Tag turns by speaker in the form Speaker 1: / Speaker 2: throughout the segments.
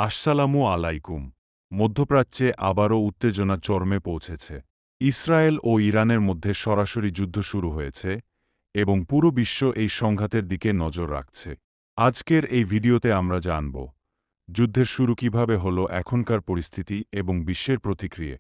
Speaker 1: আসসালামু আলাইকুম। মধ্যপ্রাচ্যে আবারও উত্তেজনা চরমে পৌঁছেছে। ইসরায়েল ও ইরানের মধ্যে সরাসরি যুদ্ধ শুরু হয়েছে এবং পুরো বিশ্ব এই সংঘাতের দিকে নজর রাখছে। আজকের এই ভিডিওতে আমরা জানব যুদ্ধের শুরু কিভাবে হলো, এখনকার পরিস্থিতি এবং বিশ্বের প্রতিক্রিয়া।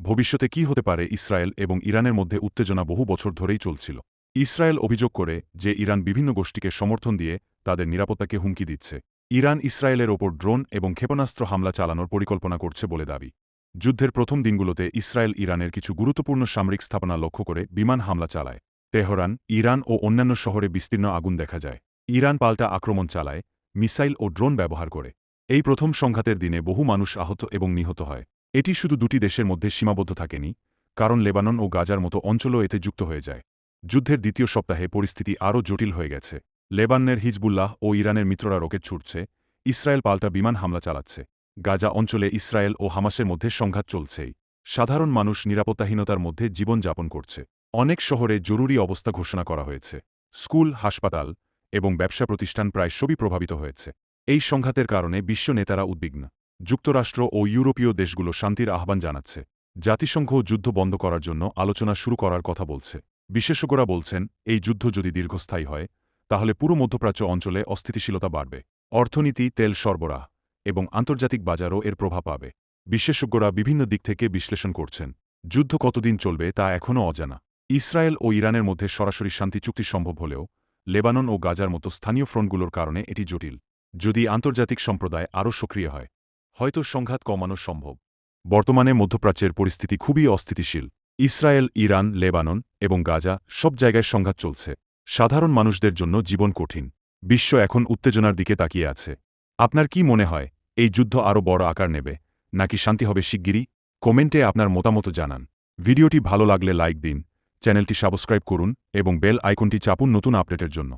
Speaker 1: ভবিষ্যতে কি হতে পারে। ইসরায়েল এবং ইরানের মধ্যে উত্তেজনা বহু বছর ধরেই চলছিল। ইসরায়েল অভিযোগ করে যে ইরান বিভিন্ন গোষ্ঠীকে সমর্থন দিয়ে তাদের নিরাপত্তাকে হুমকি দিচ্ছে। ইরান ইসরায়েলের ওপর ড্রোন এবং ক্ষেপণাস্ত্র হামলা চালানোর পরিকল্পনা করছে বলে দাবি। যুদ্ধের প্রথম দিনগুলোতে ইসরায়েল ইরানের কিছু গুরুত্বপূর্ণ সামরিক স্থাপনা লক্ষ্য করে বিমান হামলা চালায়। তেহরান, ইরান ও অন্যান্য শহরে বিস্তীর্ণ আগুন দেখা যায়। ইরান পাল্টা আক্রমণ চালায়, মিসাইল ও ড্রোন ব্যবহার করে। এই প্রথম সংঘাতের দিনে বহু মানুষ আহত এবং নিহত হয়। এটি শুধু দুটি দেশের মধ্যে সীমাবদ্ধ থাকেনি, কারণ লেবানন ও গাজার মতো অঞ্চলও এতে যুক্ত হয়ে যায়। যুদ্ধের দ্বিতীয় সপ্তাহে পরিস্থিতি আরও জটিল হয়ে গেছে। লেবাননের হিজবুল্লাহ ও ইরানের মিত্ররা রকেট ছুটছে, ইসরায়েল পাল্টা বিমান হামলা চালাচ্ছে। গাজা অঞ্চলে ইসরায়েল ও হামাসের মধ্যে সংঘাত চলছেই। সাধারণ মানুষ নিরাপত্তাহীনতার মধ্যে জীবন যাপন করছে। অনেক শহরে জরুরি অবস্থা ঘোষণা করা হয়েছে। স্কুল, হাসপাতাল এবং ব্যবসা প্রতিষ্ঠান প্রায় সবই প্রভাবিত হয়েছে। এই সংঘাতের কারণে বিশ্ব নেতারা উদ্বিগ্ন। যুক্তরাষ্ট্র ও ইউরোপীয় দেশগুলো শান্তির আহ্বান জানাচ্ছে। জাতিসংঘ যুদ্ধ বন্ধ করার জন্য আলোচনা শুরু করার কথা বলছে। বিশেষজ্ঞরা বলছেন, এই যুদ্ধ যদি দীর্ঘস্থায়ী হয় তাহলে পুরো মধ্যপ্রাচ্য অঞ্চলে অস্থিতিশীলতা বাড়বে। অর্থনীতি, তেল সরবরাহ এবং আন্তর্জাতিক বাজারও এর প্রভাব পাবে। বিশেষজ্ঞরা বিভিন্ন দিক থেকে বিশ্লেষণ করছেন। যুদ্ধ কতদিন চলবে তা এখনও অজানা। ইসরায়েল ও ইরানের মধ্যে সরাসরি শান্তি চুক্তি সম্ভব হলেও লেবানন ও গাজার মতো স্থানীয় ফ্রন্টগুলোর কারণে এটি জটিল। যদি আন্তর্জাতিক সম্প্রদায় আরও সক্রিয় হয়, হয়তো সংঘাত কমানো সম্ভব। বর্তমানে মধ্যপ্রাচ্যের পরিস্থিতি খুবই অস্থিতিশীল। ইসরায়েল, ইরান, লেবানন এবং গাজা সব জায়গায় সংঘাত চলছে। সাধারণ মানুষদের জন্য জীবন কঠিন। বিশ্ব এখন উত্তেজনার দিকে তাকিয়ে আছে। আপনার কি মনে হয়, এই যুদ্ধ আরও বড় আকার নেবে নাকি শান্তি হবে শিগগিরই? কমেন্টে আপনার মতামত জানান। ভিডিওটি ভালো লাগলে লাইক দিন, চ্যানেলটি সাবস্ক্রাইব করুন এবং বেল আইকনটি চাপুন নতুন আপডেটের জন্য।